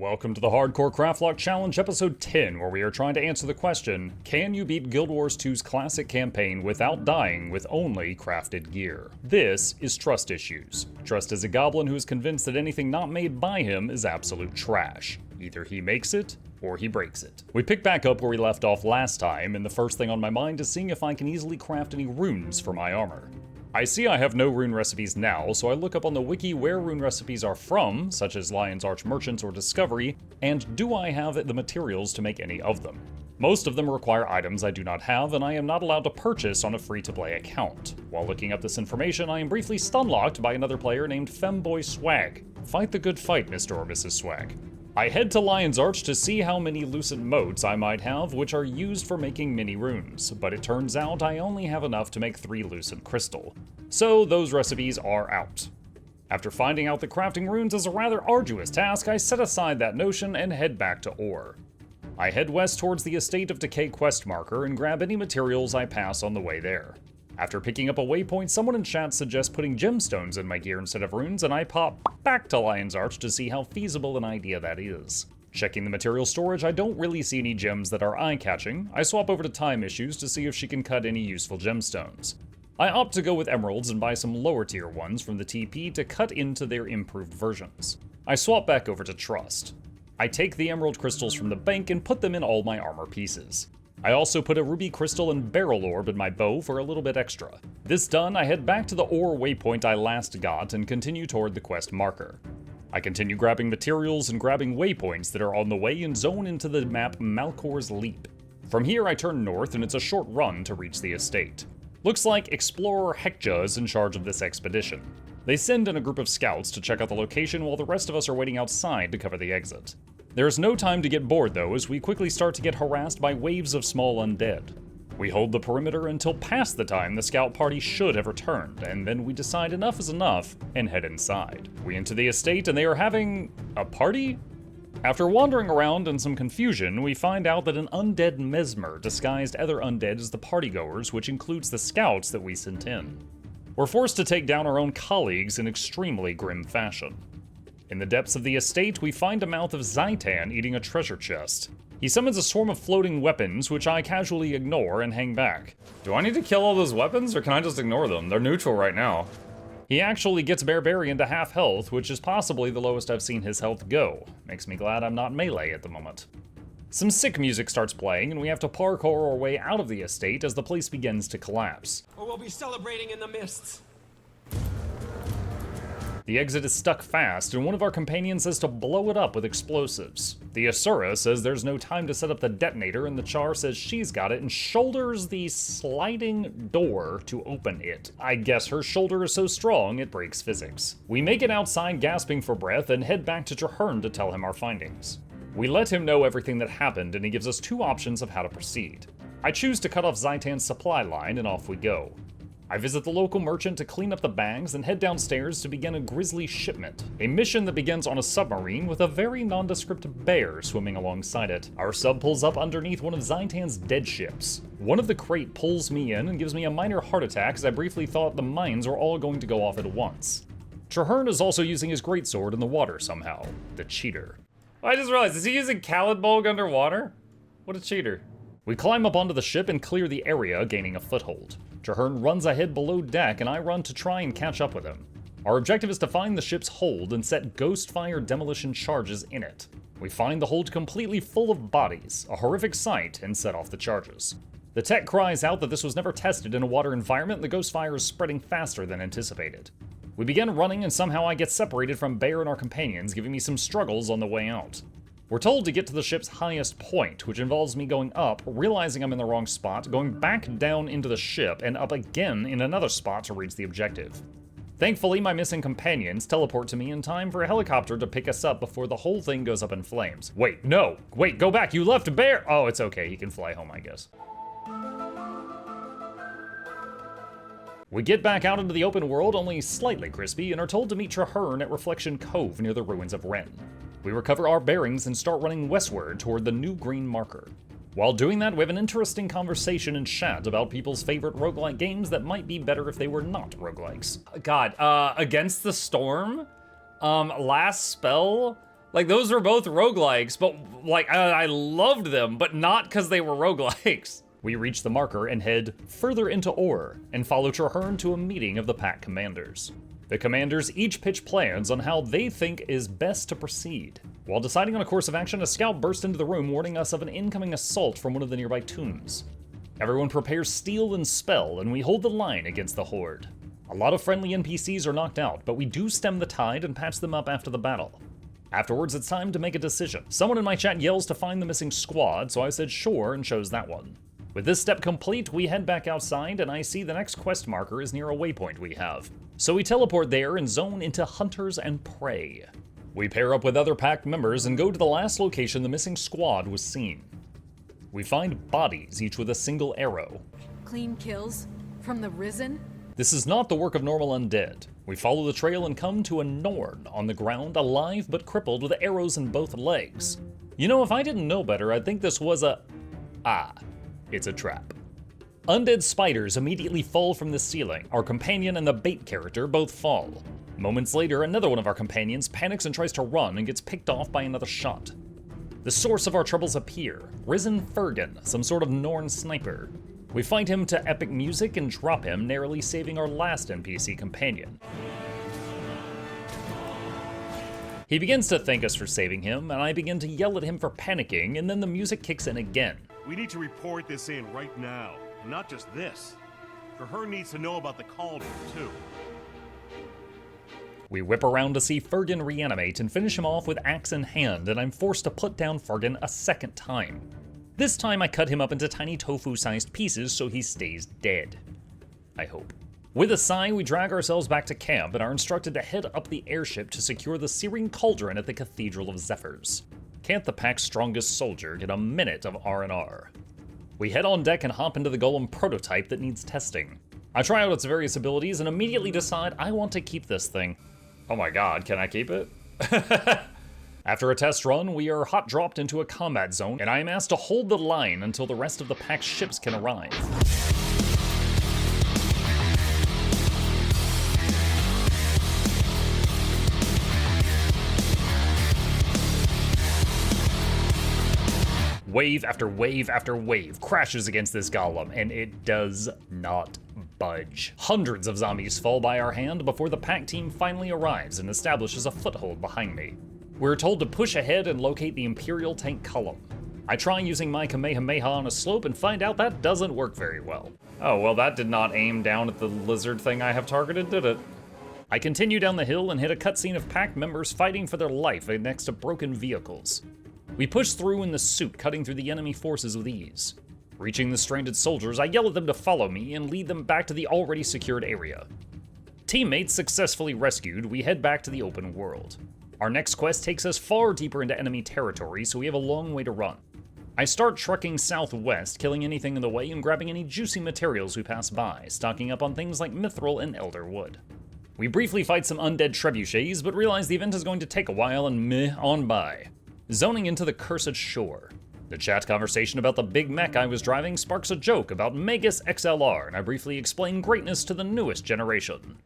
Welcome to the Hardcore Craftlocked Challenge episode 10, where we are trying to answer the question, can you beat Guild Wars 2's classic campaign without dying with only crafted gear? This is Trust Issues. Trust is a goblin who is convinced that anything not made by him is absolute trash. Either he makes it, or he breaks it. We pick back up where we left off last time, and the first thing on my mind is seeing if I can easily craft any runes for my armor. I see I have no rune recipes now, so I look up on the wiki where rune recipes are from, such as Lion's Arch Merchants or Discovery, and do I have the materials to make any of them. Most of them require items I do not have, and I am not allowed to purchase on a free-to-play account. While looking up this information, I am briefly stunlocked by another player named Femboy Swag. Fight the good fight, Mr. or Mrs. Swag. I head to Lion's Arch to see how many lucent motes I might have, which are used for making mini runes, but it turns out I only have enough to make 3 lucent crystal. So those recipes are out. After finding out that crafting runes is a rather arduous task, I set aside that notion and head back to ore. I head west towards the Estate of Decay quest marker and grab any materials I pass on the way there. After picking up a waypoint, someone in chat suggests putting gemstones in my gear instead of runes, and I pop back to Lion's Arch to see how feasible an idea that is. Checking the material storage, I don't really see any gems that are eye-catching. I swap over to Time Issues to see if she can cut any useful gemstones. I opt to go with emeralds and buy some lower tier ones from the TP to cut into their improved versions. I swap back over to Trust. I take the emerald crystals from the bank and put them in all my armor pieces. I also put a ruby crystal and barrel orb in my bow for a little bit extra. This done, I head back to the ore waypoint I last got and continue toward the quest marker. I continue grabbing materials and grabbing waypoints that are on the way and zone into the map Malkor's Leap. From here I turn north and it's a short run to reach the estate. Looks like Explorer Hekja is in charge of this expedition. They send in a group of scouts to check out the location while the rest of us are waiting outside to cover the exit. There is no time to get bored though, as we quickly start to get harassed by waves of small undead. We hold the perimeter until past the time the scout party should have returned, and then we decide enough is enough and head inside. We enter the estate and they are having a party? After wandering around in some confusion, we find out that an undead mesmer disguised other undead as the partygoers, which includes the scouts that we sent in. We're forced to take down our own colleagues in extremely grim fashion. In the depths of the estate, we find a mouth of Zhaitan eating a treasure chest. He summons a swarm of floating weapons, which I casually ignore and hang back. Do I need to kill all those weapons, or can I just ignore them? They're neutral right now. He actually gets Barbarian to half health, which is possibly the lowest I've seen his health go. Makes me glad I'm not melee at the moment. Some sick music starts playing, and we have to parkour our way out of the estate as the place begins to collapse. Or we'll be celebrating in the mists. The exit is stuck fast, and one of our companions says to blow it up with explosives. The Asura says there's no time to set up the detonator, and the Char says she's got it and shoulders the sliding door to open it. I guess her shoulder is so strong it breaks physics. We make it outside gasping for breath and head back to Traherne to tell him our findings. We let him know everything that happened, and he gives us 2 options of how to proceed. I choose to cut off Zhaitan's supply line, and off we go. I visit the local merchant to clean up the bags and head downstairs to begin a grizzly shipment, a mission that begins on a submarine with a very nondescript bear swimming alongside it. Our sub pulls up underneath one of Zhaitan's dead ships. One of the crate pulls me in and gives me a minor heart attack as I briefly thought the mines were all going to go off at once. Traherne is also using his greatsword in the water somehow. The cheater. I just realized, is he using Calitbolg underwater? What a cheater. We climb up onto the ship and clear the area, gaining a foothold. Traherne runs ahead below deck, and I run to try and catch up with him. Our objective is to find the ship's hold and set ghost fire demolition charges in it. We find the hold completely full of bodies, a horrific sight, and set off the charges. The tech cries out that this was never tested in a water environment, and the ghost fire is spreading faster than anticipated. We begin running, and somehow I get separated from Bear and our companions, giving me some struggles on the way out. We're told to get to the ship's highest point, which involves me going up, realizing I'm in the wrong spot, going back down into the ship, and up again in another spot to reach the objective. Thankfully, my missing companions teleport to me in time for a helicopter to pick us up before the whole thing goes up in flames. Wait, no! Wait, go back! You left Bear! Oh, it's okay, he can fly home, I guess. We get back out into the open world, only slightly crispy, and are told to meet Traherne at Reflection Cove near the ruins of Ren. We recover our bearings and start running westward toward the new green marker. While doing that, we have an interesting conversation in chat about people's favorite roguelike games that might be better if they were not roguelikes. God, Against the Storm? Last spell? Like, those were both roguelikes, but like, I loved them, but not because they were roguelikes. We reach the marker and head further into Arah and follow Traherne to a meeting of the pack commanders. The commanders each pitch plans on how they think is best to proceed. While deciding on a course of action, a scout bursts into the room warning us of an incoming assault from one of the nearby tombs. Everyone prepares steel and spell, and we hold the line against the horde. A lot of friendly NPCs are knocked out, but we do stem the tide and patch them up after the battle. Afterwards, it's time to make a decision. Someone in my chat yells to find the missing squad, so I said sure and chose that one. With this step complete, we head back outside, and I see the next quest marker is near a waypoint we have. So we teleport there and zone into Hunters and Prey. We pair up with other pack members and go to the last location the missing squad was seen. We find bodies, each with a single arrow. Clean kills? From the Risen? This is not the work of normal undead. We follow the trail and come to a Norn on the ground, alive but crippled with arrows in both legs. You know, if I didn't know better, I'd think this was it's a trap. Undead spiders immediately fall from the ceiling. Our companion and the bait character both fall. Moments later, another one of our companions panics and tries to run and gets picked off by another shot. The source of our troubles appear, Risen Fergan, some sort of Norn sniper. We find him to epic music and drop him, narrowly saving our last NPC companion. He begins to thank us for saving him, and I begin to yell at him for panicking, and then the music kicks in again. We need to report this in right now, and not just this. Traherne needs to know about the cauldron, too. We whip around to see Fergan reanimate and finish him off with axe in hand, and I'm forced to put down Fergan a second time. This time I cut him up into tiny tofu-sized pieces so he stays dead. I hope. With a sigh, we drag ourselves back to camp and are instructed to head up the airship to secure the searing cauldron at the Cathedral of Zephyrs. Can't the pack's strongest soldier get a minute of R&R? We head on deck and hop into the golem prototype that needs testing. I try out its various abilities and immediately decide I want to keep this thing. Oh my god, can I keep it? After a test run, we are hot dropped into a combat zone, and I am asked to hold the line until the rest of the pack's ships can arrive. Wave after wave after wave crashes against this golem, and it does not budge. Hundreds of zombies fall by our hand before the pack team finally arrives and establishes a foothold behind me. We're told to push ahead and locate the Imperial tank column. I try using my Kamehameha on a slope and find out that doesn't work very well. Oh, well, that did not aim down at the lizard thing I have targeted, did it? I continue down the hill and hit a cutscene of pack members fighting for their life next to broken vehicles. We push through in the suit, cutting through the enemy forces with ease. Reaching the stranded soldiers, I yell at them to follow me and lead them back to the already secured area. Teammates successfully rescued, we head back to the open world. Our next quest takes us far deeper into enemy territory, so we have a long way to run. I start trucking southwest, killing anything in the way and grabbing any juicy materials we pass by, stocking up on things like mithril and elder wood. We briefly fight some undead trebuchets, but realize the event is going to take a while and meh on by. Zoning into the Cursed Shore. The chat conversation about the big mech I was driving sparks a joke about Magus XLR, and I briefly explain greatness to the newest generation.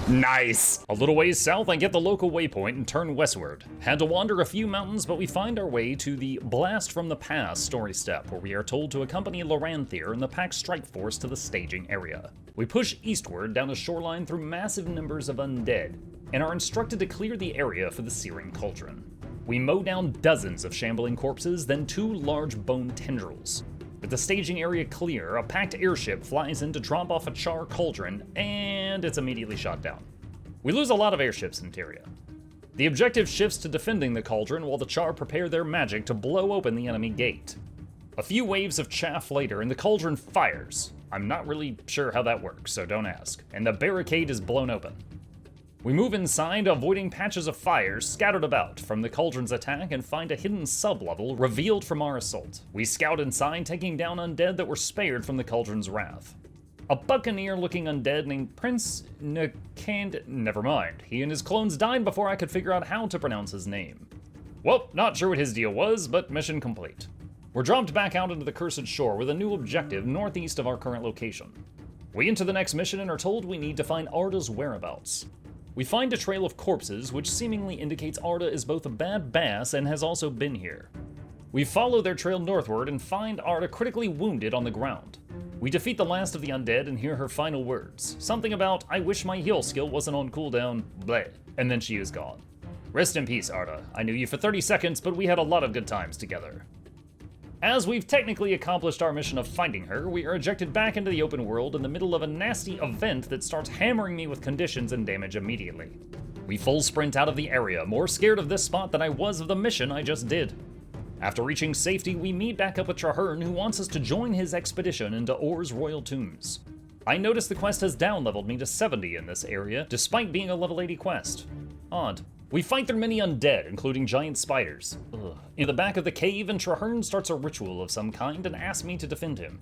Nice! A little ways south, I get the local waypoint and turn westward. Had to wander a few mountains, but we find our way to the Blast from the Past story step, where we are told to accompany Loranthier and the pack strike force to the staging area. We push eastward down a shoreline through massive numbers of undead, and are instructed to clear the area for the searing cauldron. We mow down dozens of shambling corpses, then 2 large bone tendrils. With the staging area clear, a packed airship flies in to drop off a char cauldron, and it's immediately shot down. We lose a lot of airships in Tyria. The objective shifts to defending the cauldron while the char prepare their magic to blow open the enemy gate. A few waves of chaff later, and the cauldron fires. I'm not really sure how that works, so don't ask. And the barricade is blown open. We move inside, avoiding patches of fire scattered about from the cauldron's attack and find a hidden sub-level revealed from our assault. We scout inside, taking down undead that were spared from the cauldron's wrath. A buccaneer-looking undead named Prince never mind. He and his clones died before I could figure out how to pronounce his name. Well, not sure what his deal was, but mission complete. We're dropped back out into the Cursed Shore with a new objective northeast of our current location. We enter the next mission and are told we need to find Arah's whereabouts. We find a trail of corpses, which seemingly indicates Arah is both a bad bass and has also been here. We follow their trail northward and find Arah critically wounded on the ground. We defeat the last of the undead and hear her final words. Something about, "I wish my heal skill wasn't on cooldown, bleh," and then she is gone. Rest in peace, Arah. I knew you for 30 seconds, but we had a lot of good times together. As we've technically accomplished our mission of finding her, we are ejected back into the open world in the middle of a nasty event that starts hammering me with conditions and damage immediately. We full sprint out of the area, more scared of this spot than I was of the mission I just did. After reaching safety, we meet back up with Zhaitan, who wants us to join his expedition into Or's royal tombs. I notice the quest has down-leveled me to 70 in this area, despite being a level 80 quest. Odd. We fight through many undead, including giant spiders. Ugh. In the back of the cave, and Zhaitan starts a ritual of some kind and asks me to defend him.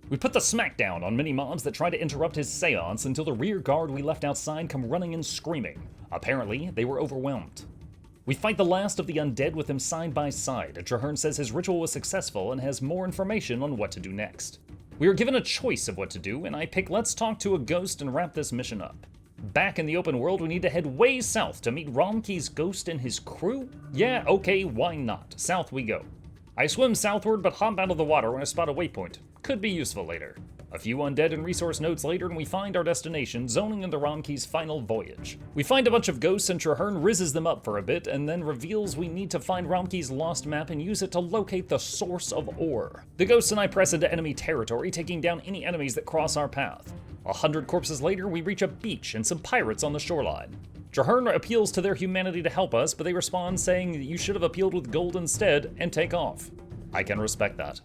We put the smackdown on many mobs that try to interrupt his seance until the rear guard we left outside come running and screaming. Apparently, they were overwhelmed. We fight the last of the undead with them side by side, and Zhaitan says his ritual was successful and has more information on what to do next. We are given a choice of what to do, and I pick let's talk to a ghost and wrap this mission up. Back in the open world, we need to head way south to meet Romke's ghost and his crew? Yeah, okay, why not? South we go. I swim southward but hop out of the water when I spot a waypoint. Could be useful later. A few undead and resource nodes later and we find our destination, zoning into Romke's final voyage. We find a bunch of ghosts and Zhaitan rizzes them up for a bit and then reveals we need to find Romke's lost map and use it to locate the source of ore. The ghosts and I press into enemy territory, taking down any enemies that cross our path. 100 corpses later, we reach a beach and some pirates on the shoreline. Zhaitan appeals to their humanity to help us, but they respond saying that you should have appealed with gold instead and take off. I can respect that.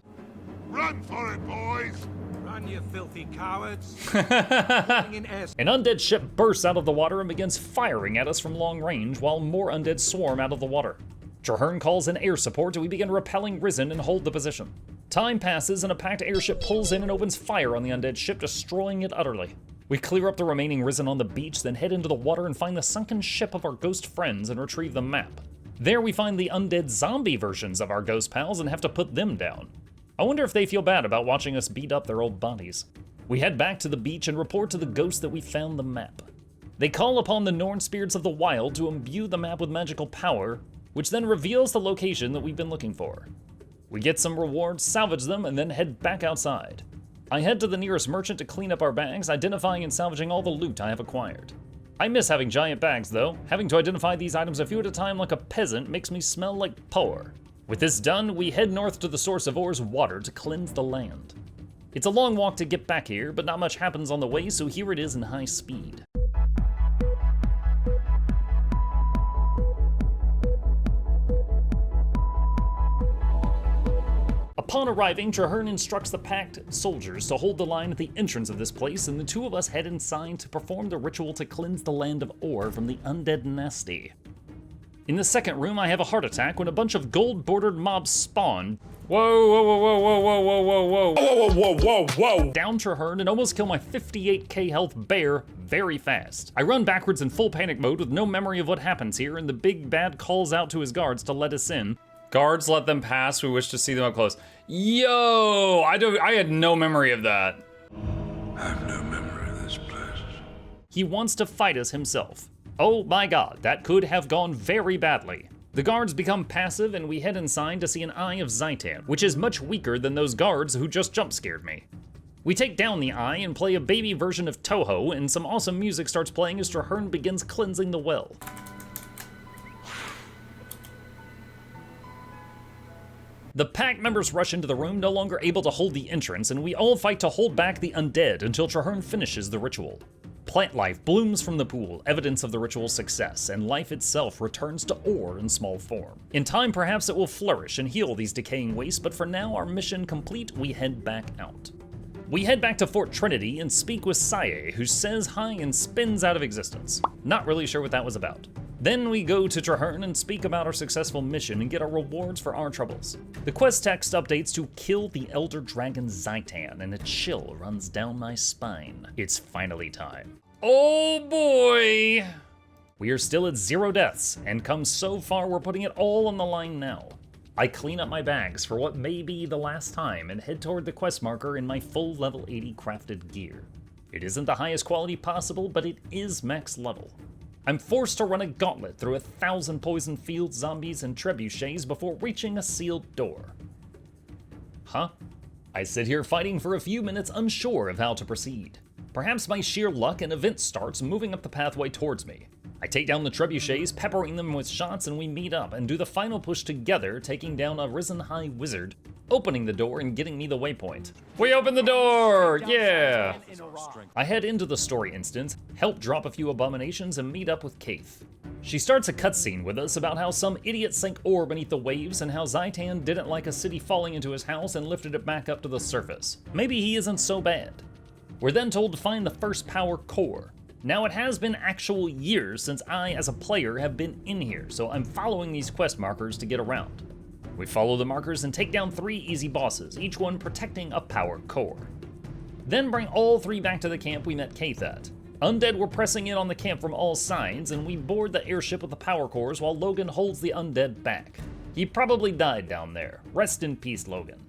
Run for it, boys! Run, you filthy cowards. An undead ship bursts out of the water and begins firing at us from long range while more undead swarm out of the water. Zhaitan calls in air support and we begin repelling Risen and hold the position. Time passes and a packed airship pulls in and opens fire on the undead ship, destroying it utterly. We clear up the remaining Risen on the beach, then head into the water and find the sunken ship of our ghost friends and retrieve the map. There we find the undead zombie versions of our ghost pals and have to put them down. I wonder if they feel bad about watching us beat up their old bodies. We head back to the beach and report to the ghosts that we found the map. They call upon the Norn spirits of the wild to imbue the map with magical power, which then reveals the location that we've been looking for. We get some rewards, salvage them, and then head back outside. I head to the nearest merchant to clean up our bags, identifying and salvaging all the loot I have acquired. I miss having giant bags though. Having to identify these items a few at a time like a peasant makes me smell like poor. With this done, we head north to the source of Or's water to cleanse the land. It's a long walk to get back here, but not much happens on the way, so here it is in high speed. Upon arriving, Zhaitan instructs the packed soldiers to hold the line at the entrance of this place, and the two of us head inside to perform the ritual to cleanse the land of Or from the undead nasty. In the second room, I have a heart attack when a bunch of gold-bordered mobs spawn. Whoa, whoa, whoa, whoa, whoa, whoa, whoa, whoa, whoa, whoa, whoa, whoa, whoa! Down Zhaitan and almost kill my 58k health bear very fast. I run backwards in full panic mode with no memory of what happens here, and the big bad calls out to his guards to let us in. Guards, let them pass. We wish to see them up close. Yo, I had no memory of that. I have no memory of this place. He wants to fight us himself. Oh my god, that could have gone very badly. The guards become passive and we head inside to see an eye of Zhaitan, which is much weaker than those guards who just jump scared me. We take down the eye and play a baby version of Toho, and some awesome music starts playing as Zhaitan begins cleansing the well. The pack members rush into the room, no longer able to hold the entrance, and we all fight to hold back the undead until Zhaitan finishes the ritual. Plant life blooms from the pool, evidence of the ritual's success, and life itself returns to Or in small form. In time, perhaps it will flourish and heal these decaying wastes, but for now, our mission complete, we head back out. We head back to Fort Trinity and speak with Saye, who says hi and spins out of existence. Not really sure what that was about. Then we go to Zhaitan and speak about our successful mission and get our rewards for our troubles. The quest text updates to kill the elder dragon Zhaitan, and a chill runs down my spine. It's finally time. Oh boy! We are still at 0 deaths, and come so far we're putting it all on the line now. I clean up my bags for what may be the last time and head toward the quest marker in my full level 80 crafted gear. It isn't the highest quality possible, but it is max level. I'm forced to run a gauntlet through 1,000 poison field zombies and trebuchets before reaching a sealed door. Huh? I sit here fighting for a few minutes, unsure of how to proceed. Perhaps by sheer luck, an event starts moving up the pathway towards me. I take down the trebuchets, peppering them with shots, and we meet up and do the final push together, taking down a risen high wizard, opening the door and getting me the waypoint. We open the door! Yeah! I head into the story instance, help drop a few abominations, and meet up with Kaith. She starts a cutscene with us about how some idiot sank ore beneath the waves and how Zhaitan didn't like a city falling into his house and lifted it back up to the surface. Maybe he isn't so bad. We're then told to find the first power core. Now it has been actual years since I, as a player, have been in here, so I'm following these quest markers to get around. We follow the markers and take down 3 easy bosses, each one protecting a power core. Then bring all 3 back to the camp we met Kaith at. Undead were pressing in on the camp from all sides, and we board the airship with the power cores while Logan holds the undead back. He probably died down there. Rest in peace, Logan.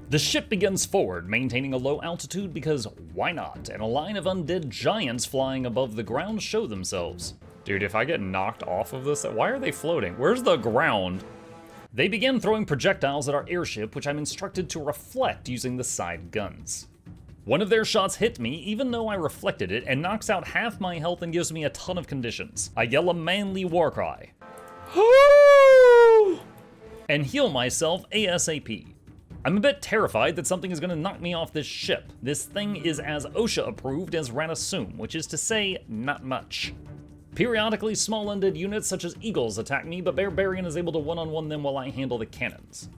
The ship begins forward, maintaining a low altitude because why not? And a line of undead giants flying above the ground show themselves. Dude, if I get knocked off of this, why are they floating? Where's the ground? They begin throwing projectiles at our airship, which I'm instructed to reflect using the side guns. One of their shots hit me, even though I reflected it, and knocks out half my health and gives me a ton of conditions. I yell a manly war cry. And heal myself ASAP. I'm a bit terrified that something is going to knock me off this ship. This thing is as OSHA approved as Ranasum, which is to say, not much. Periodically, small undead units such as eagles attack me, but Barbarian is able to one-on-one them while I handle the cannons.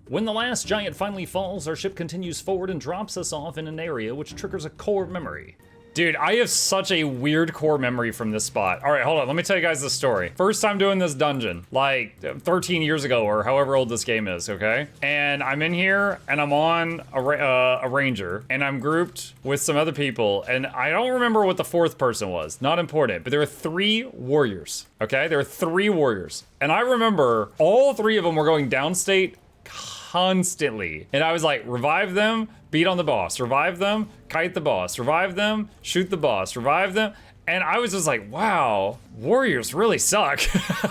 When the last giant finally falls, our ship continues forward and drops us off in an area which triggers a core memory. Dude, I have such a weird core memory from this spot. All right, hold on, let me tell you guys the story. First time doing this dungeon, like 13 years ago or however old this game is, okay? And I'm in here and I'm on a ranger and I'm grouped with some other people and I don't remember what the 4th person was, not important, but there were 3 warriors, okay? There were 3 warriors. And I remember all 3 of them were going downstate constantly. And I was like, revive them, beat on the boss, revive them, kite the boss, revive them, shoot the boss, revive them. And I was just like, wow, warriors really suck.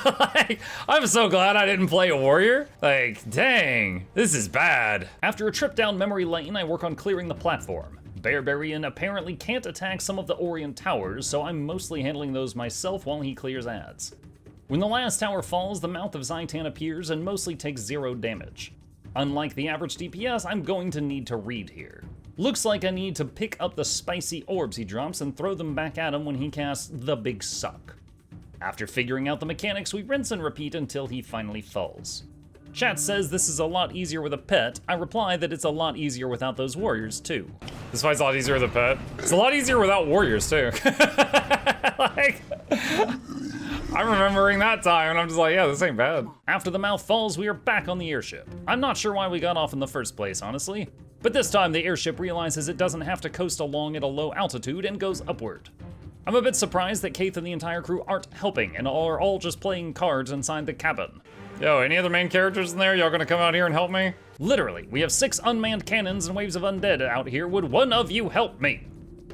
Like, I'm so glad I didn't play a warrior. Like, dang, this is bad. After a trip down memory lane, I work on clearing the platform. Barbarian apparently can't attack some of the Orient towers, so I'm mostly handling those myself while he clears ads. When the last tower falls, the mouth of Zhaitan appears and mostly takes 0 damage. Unlike the average DPS, I'm going to need to read here. Looks like I need to pick up the spicy orbs he drops and throw them back at him when he casts the Big Suck. After figuring out the mechanics, we rinse and repeat until he finally falls. Chat says this is a lot easier with a pet. I reply that it's a lot easier without those warriors too. This fight's a lot easier with a pet. It's a lot easier without warriors too. Like, I'm remembering that time and I'm just like, yeah, this ain't bad. After the mouth falls, we are back on the airship. I'm not sure why we got off in the first place, honestly. But this time the airship realizes it doesn't have to coast along at a low altitude and goes upward. I'm a bit surprised that Kaith and the entire crew aren't helping and are all just playing cards inside the cabin. Yo, any other main characters in there? Y'all gonna come out here and help me? Literally, we have 6 unmanned cannons and waves of undead out here. Would one of you help me?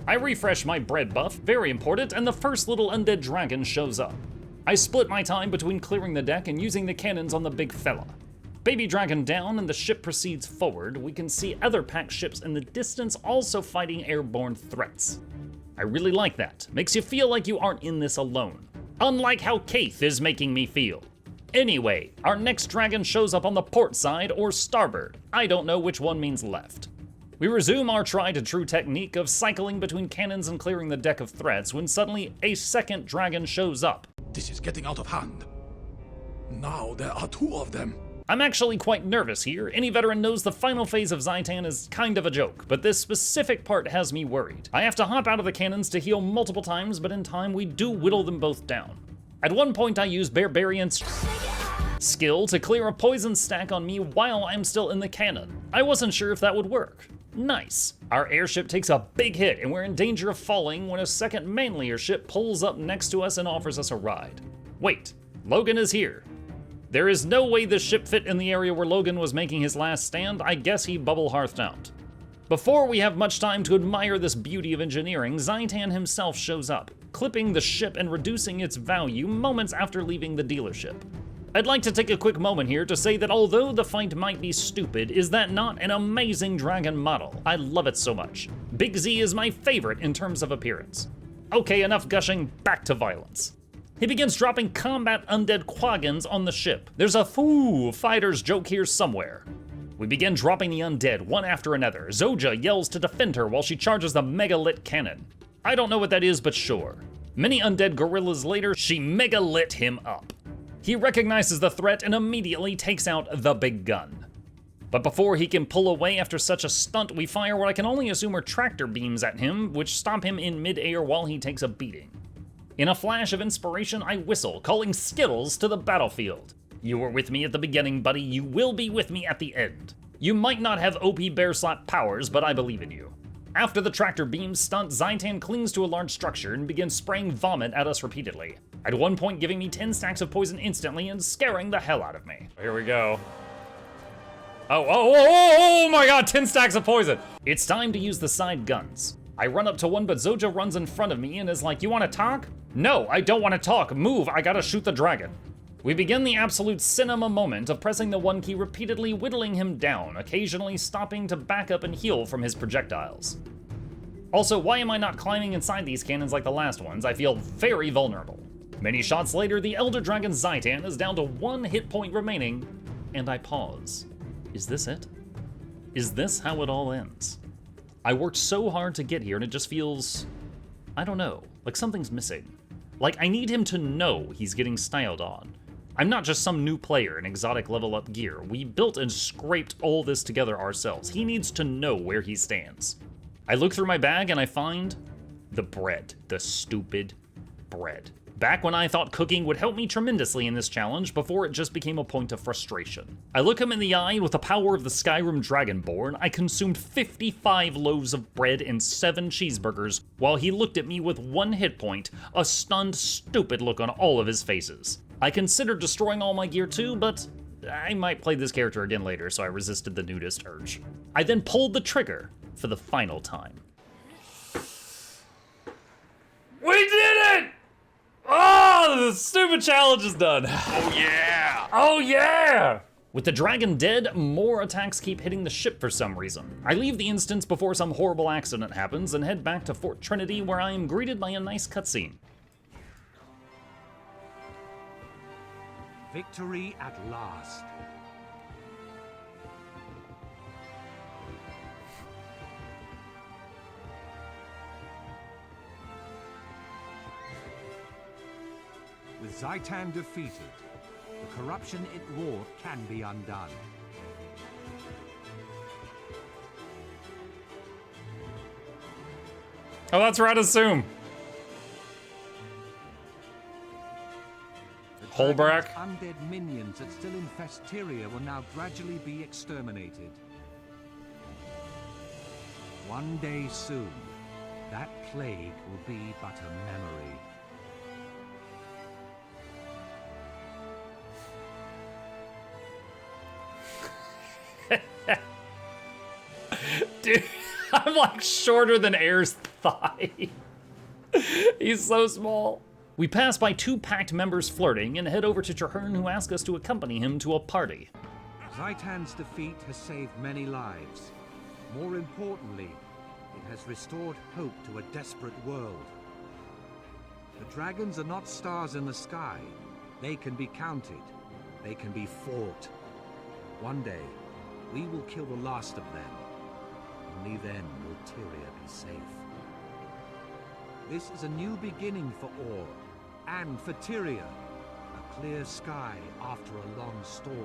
I refresh my bread buff, very important, and the first little undead dragon shows up. I split my time between clearing the deck and using the cannons on the big fella. Baby dragon down and the ship proceeds forward. We can see other pack ships in the distance also fighting airborne threats. I really like that. Makes you feel like you aren't in this alone. Unlike how Kaith is making me feel. Anyway, our next dragon shows up on the port side or starboard. I don't know which one means left. We resume our tried-to-true technique of cycling between cannons and clearing the deck of threats when suddenly a second dragon shows up. This is getting out of hand. Now there are 2 of them. I'm actually quite nervous here. Any veteran knows the final phase of Zhaitan is kind of a joke, but this specific part has me worried. I have to hop out of the cannons to heal multiple times, but in time we do whittle them both down. At one point I use Barbarian's skill to clear a poison stack on me while I'm still in the cannon. I wasn't sure if that would work. Nice. Our airship takes a big hit and we're in danger of falling when a second manly airship pulls up next to us and offers us a ride. Wait, Logan is here. There is no way this ship fit in the area where Logan was making his last stand. I guess he bubble hearthed out. Before we have much time to admire this beauty of engineering, Zhaitan himself shows up, clipping the ship and reducing its value moments after leaving the dealership. I'd like to take a quick moment here to say that although the fight might be stupid, is that not an amazing dragon model? I love it so much. Big Z is my favorite in terms of appearance. Okay, enough gushing, back to violence. He begins dropping combat undead quaggins on the ship. There's a Foo Fighters joke here somewhere. We begin dropping the undead one after another. Zoja yells to defend her while she charges the megalit cannon. I don't know what that is, but sure. Many undead gorillas later, she megalit him up. He recognizes the threat and immediately takes out the big gun. But before he can pull away after such a stunt, we fire what I can only assume are tractor beams at him, which stop him in mid-air while he takes a beating. In a flash of inspiration, I whistle, calling Skittles to the battlefield. You were with me at the beginning, buddy. You will be with me at the end. You might not have OP bear slap powers, but I believe in you. After the tractor beams stunt, Zhaitan clings to a large structure and begins spraying vomit at us repeatedly, at one point giving me 10 stacks of poison instantly and scaring the hell out of me. Here we go. Oh my god, 10 stacks of poison! It's time to use the side guns. I run up to one, but Zoja runs in front of me and is like, you wanna talk? No, I don't wanna talk. Move, I gotta shoot the dragon. We begin the absolute cinema moment of pressing the 1 key repeatedly, whittling him down, occasionally stopping to back up and heal from his projectiles. Also, why am I not climbing inside these cannons like the last ones? I feel very vulnerable. Many shots later, the Elder Dragon Zhaitan is down to 1 hit point remaining, and I pause. Is this it? Is this how it all ends? I worked so hard to get here and it just feels, I don't know, like something's missing. Like I need him to know he's getting styled on. I'm not just some new player in exotic level up gear. We built and scraped all this together ourselves. He needs to know where he stands. I look through my bag and I find the bread, the stupid bread. Back when I thought cooking would help me tremendously in this challenge before it just became a point of frustration. I look him in the eye and with the power of the Skyrim Dragonborn, I consumed 55 loaves of bread and 7 cheeseburgers while he looked at me with 1 hit point, a stunned, stupid look on all of his faces. I considered destroying all my gear too, but I might play this character again later, so I resisted the nudist urge. I then pulled the trigger for the final time. We did it! Oh, the stupid challenge is done. Oh yeah! Oh yeah! With the dragon dead, more attacks keep hitting the ship for some reason. I leave the instance before some horrible accident happens and head back to Fort Trinity where I am greeted by a nice cutscene. Victory at last. With Zhaitan defeated, the corruption it wrought can be undone. Oh, that's right, assume. Holbrack. Undead minions that still infest Tyria will now gradually be exterminated. One day soon, that plague will be but a memory. Dude, I'm like shorter than Air's thigh. He's so small. We pass by 2 pact members flirting and head over to Traherne, who asks us to accompany him to a party. Zhaitan's defeat has saved many lives. More importantly, it has restored hope to a desperate world. The dragons are not stars in the sky. They can be counted. They can be fought. One day, we will kill the last of them. Only then will Tyria be safe. This is a new beginning for Orr, and for Tyria, a clear sky after a long storm.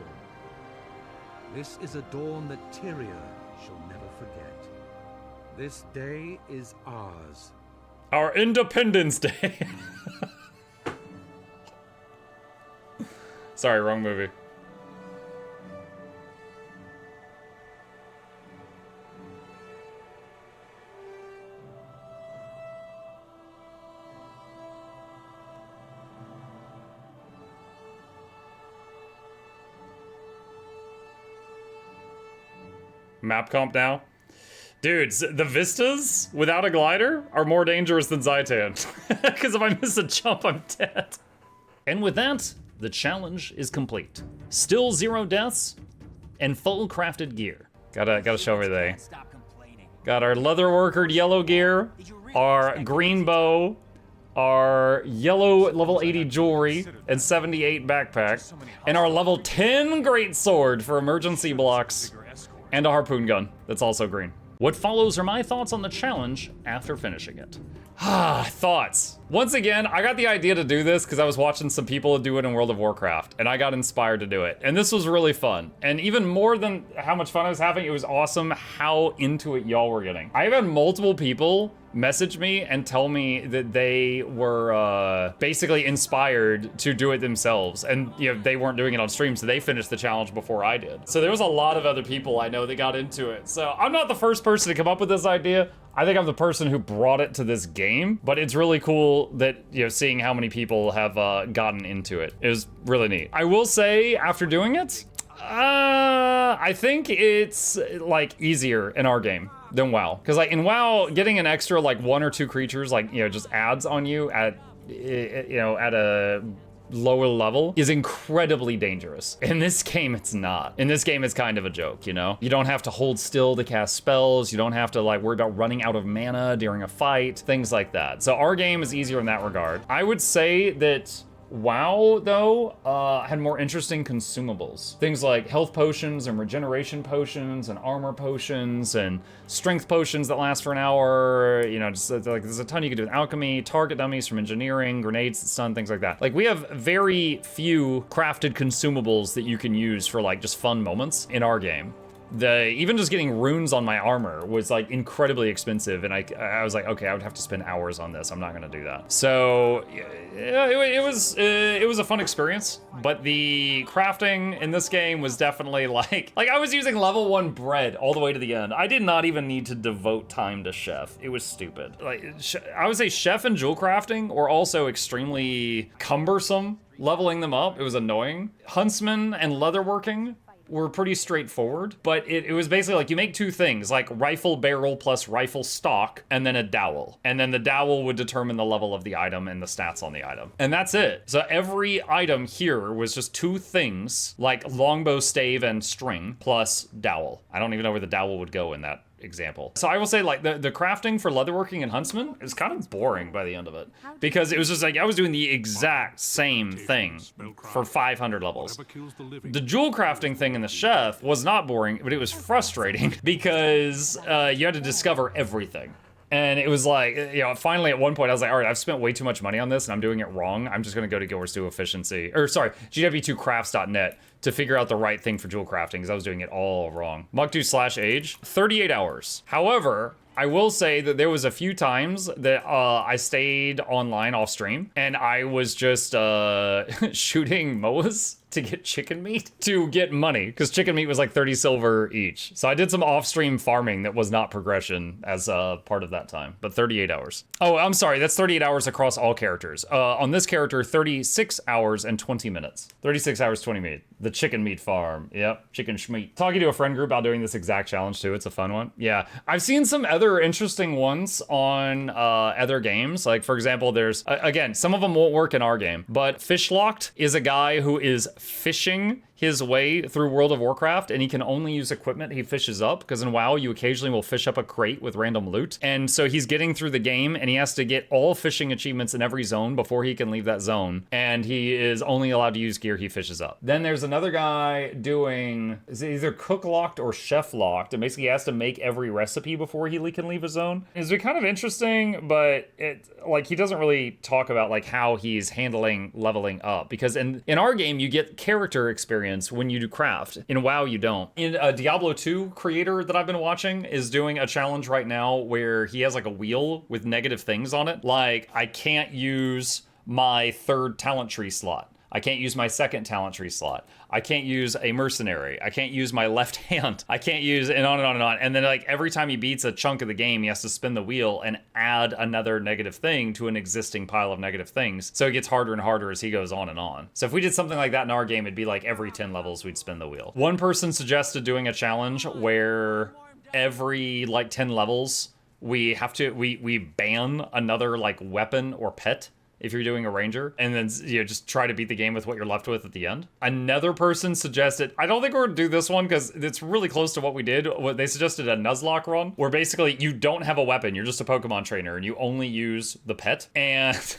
This is a dawn that Tyria shall never forget. This day is ours. Our Independence Day. Sorry, wrong movie. Map comp now. Dudes, the vistas without a glider are more dangerous than Zhaitan. Because if I miss a jump, I'm dead. And with that, the challenge is complete. Still 0 deaths and full crafted gear. Gotta show everything. Got our leather-workered yellow gear, our green bow, our yellow level 80 jewelry and 78 backpack, and our level 10 greatsword for emergency blocks, and a harpoon gun that's also green. What follows are my thoughts on the challenge after finishing it. Thoughts. Once again, I got the idea to do this because I was watching some people do it in World of Warcraft, and I got inspired to do it. And this was really fun. And even more than how much fun I was having, it was awesome how into it y'all were getting. I've had multiple people message me and tell me that they were basically inspired to do it themselves, and you know, they weren't doing it on stream, so they finished the challenge before I did. So there was a lot of other people I know that got into it. So I'm not the first person to come up with this idea. I think I'm the person who brought it to this game, but it's really cool that, you know, seeing how many people have gotten into it. It was really neat. I will say, after doing it, I think it's like easier in our game than WoW. Because like in WoW, getting an extra like 1 or 2 creatures, like, you know, just adds on you at, you know, at a lower level is incredibly dangerous. In this game, it's not. In this game, it's kind of a joke, you know? You don't have to hold still to cast spells. You don't have to like worry about running out of mana during a fight, things like that. So our game is easier in that regard. I would say that WoW, though, had more interesting consumables. Things like health potions and regeneration potions and armor potions and strength potions that last for an hour. You know, just like there's a ton you can do with alchemy, target dummies from engineering, grenades that stun, things like that. Like we have very few crafted consumables that you can use for like just fun moments in our game. Even just getting runes on my armor was like incredibly expensive, and I was like, okay, I would have to spend hours on this. I'm not gonna do that. So yeah, it was a fun experience, but the crafting in this game was definitely like I was using level 1 bread all the way to the end. I did not even need to devote time to chef. It was stupid. Like I would say chef and jewel crafting were also extremely cumbersome. Leveling them up, it was annoying. Huntsman and leatherworking were pretty straightforward, but it was basically like you make 2 things, like rifle barrel plus rifle stock, and then a dowel. And then the dowel would determine the level of the item and the stats on the item. And that's it. So every item here was just 2 things, like longbow stave and string, plus dowel. I don't even know where the dowel would go in that example. So I will say like the crafting for leatherworking and huntsman is kind of boring by the end of it, because it was just like I was doing the exact same thing for 500 levels. The jewel crafting thing in the chef was not boring, but it was frustrating because you had to discover everything. And it was like, you know, finally at one point I was like, all right, I've spent way too much money on this and I'm doing it wrong. I'm just gonna go to Guild Wars 2 Efficiency, or sorry, GW2crafts.net to figure out the right thing for jewel crafting, because I was doing it all wrong. Muk2/age, 38 hours. However, I will say that there was a few times that I stayed online off stream and I was just shooting MOAs to get chicken meat to get money, because chicken meat was like 30 silver each. So I did some off-stream farming that was not progression as part of that time, but 38 hours. Oh, I'm sorry, that's 38 hours across all characters. On this character, 36 hours and 20 minutes. 36 hours, 20 minutes. The chicken meat farm. Yep, chicken schmeat. Talking to a friend group about doing this exact challenge too. It's a fun one. Yeah, I've seen some other interesting ones on other games. Like for example, there's, again, some of them won't work in our game, but Craftlocked is a guy who is fishing his way through World of Warcraft, and he can only use equipment he fishes up, because in WoW you occasionally will fish up a crate with random loot, and so he's getting through the game and he has to get all fishing achievements in every zone before he can leave that zone, and he is only allowed to use gear he fishes up. Then there's another guy doing, is it either cook locked or chef locked, and basically he has to make every recipe before he can leave a zone. It's kind of interesting, but it like he doesn't really talk about like how he's handling leveling up, because in our game you get character experience when you do craft. In WoW, you don't. In a Diablo 2 creator that I've been watching is doing a challenge right now where he has like a wheel with negative things on it. Like, I can't use my 3rd talent tree slot. I can't use my second talent tree slot. I can't use a mercenary. I can't use my left hand. I can't use, and on and on and on. And then like every time he beats a chunk of the game, he has to spin the wheel and add another negative thing to an existing pile of negative things. So it gets harder and harder as he goes on and on. So if we did something like that in our game, it'd be like every 10 levels we'd spin the wheel. One person suggested doing a challenge where every like 10 levels we have to, we ban another like weapon or pet if you're doing a ranger, and then, you know, just try to beat the game with what you're left with at the end. Another person suggested, I don't think we're gonna do this one because it's really close to what we did. What they suggested, a Nuzlocke run, where basically you don't have a weapon, you're just a Pokemon trainer, and you only use the pet, and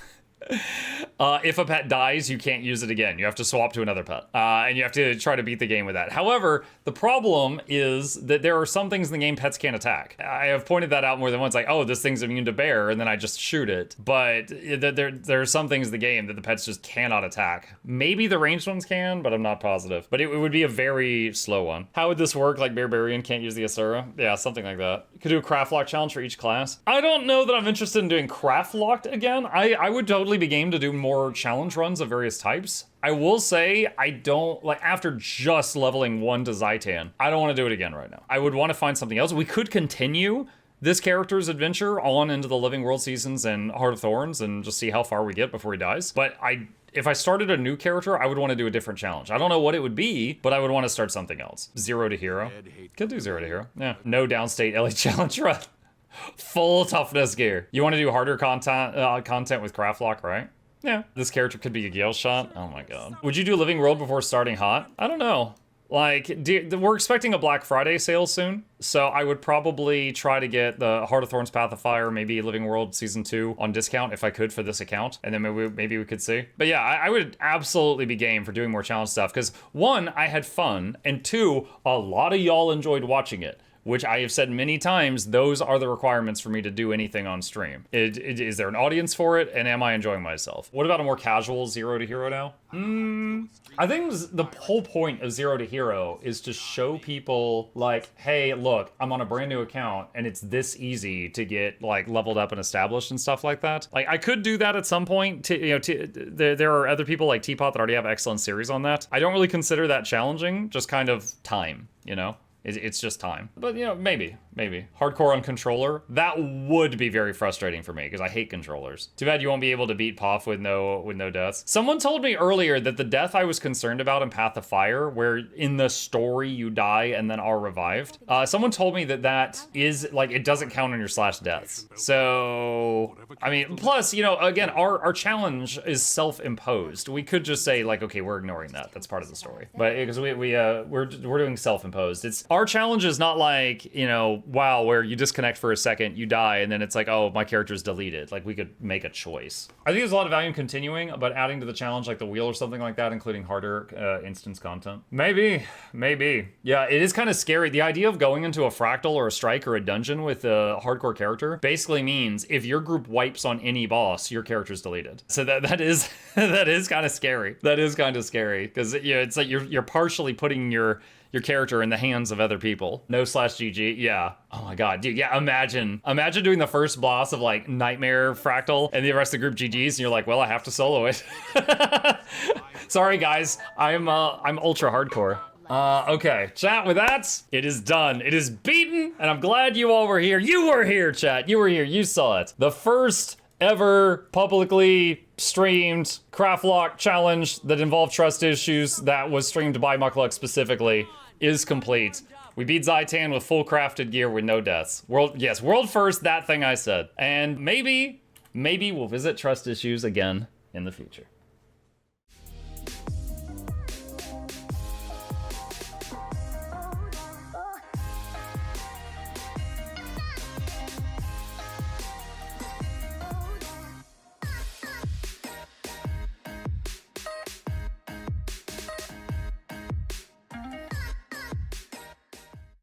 if a pet dies, you can't use it again. You have to swap to another pet, and you have to try to beat the game with that. However, the problem is that there are some things in the game pets can't attack. I have pointed that out more than once, like, oh, this thing's immune to bear, and then I just shoot it. But there are some things in the game that the pets just cannot attack. Maybe the ranged ones can, but I'm not positive. But it would be a very slow one. How would this work? Like Barbarian can't use the Asura? Yeah, something like that. You could do a Craftlocked challenge for each class. I don't know that I'm interested in doing Craftlocked again. I would totally be game to do more challenge runs of various types. I will say, I don't, like, after just leveling 1 to Zhaitan, I don't want to do it again right now. I would want to find something else. We could continue this character's adventure on into the Living World seasons and Heart of Thorns and just see how far we get before he dies. But if I started a new character, I would want to do a different challenge. I don't know what it would be, but I would want to start something else. 0 to hero. Could do 0 to hero. Yeah. No downstate LA challenge run. Full toughness gear. You want to do harder content with Craftlock, right? Yeah. This character could be a Gale shot. Oh my god. Would you do Living World before starting Hot? I don't know. Like, we're expecting a Black Friday sale soon, so I would probably try to get the Heart of Thorns Path of Fire, maybe Living World Season 2 on discount if I could for this account, and then maybe we could see. But yeah, I would absolutely be game for doing more challenge stuff, because 1, I had fun, and 2, a lot of y'all enjoyed watching it. Which I have said many times, those are the requirements for me to do anything on stream. Is there an audience for it, and am I enjoying myself? What about a more casual 0 to hero now? I think the whole point of 0 to hero is to show people, like, hey, look, I'm on a brand new account, and it's this easy to get, like, leveled up and established and stuff like that. Like, I could do that at some point. There are other people like Teapot that already have excellent series on that. I don't really consider that challenging, just kind of time, you know? It's just time. But, you know, maybe. Hardcore on controller, that would be very frustrating for me, because I hate controllers. Too bad you won't be able to beat Poff with no deaths. Someone told me earlier that the death I was concerned about in Path of Fire, where in the story you die and then are revived, someone told me that is, like, it doesn't count on your slash deaths. So, I mean, plus, you know, again, our challenge is self-imposed. We could just say, like, okay, we're ignoring that. That's part of the story. But because we're doing self-imposed. Our challenge is not like, you know, WoW, where you disconnect for a second, you die, and then it's like, oh, my character's deleted. Like, we could make a choice. I think there's a lot of value in continuing, but adding to the challenge, like the wheel or something like that, including harder instance content. Maybe. Yeah, it is kind of scary. The idea of going into a fractal or a strike or a dungeon with a hardcore character basically means if your group wipes on any boss, your character's deleted. So that is that is kind of scary. That is kind of scary, because, you know, it's like you're partially putting your character in the hands of other people. No slash GG, yeah. Oh my god, dude, yeah, imagine doing the first boss of, like, Nightmare Fractal, and the rest of the group GGs, and you're like, well, I have to solo it. Sorry, guys, I'm ultra hardcore. Okay, chat, with that, it is done. It is beaten, and I'm glad you all were here. You were here, chat, you were here, you saw it. The first ever publicly streamed Craftlocked challenge that involved trust issues that was streamed by Mukluk specifically is complete. We beat Zhaitan with full crafted gear with no deaths. World first, that thing I said. And maybe we'll visit trust issues again in the future.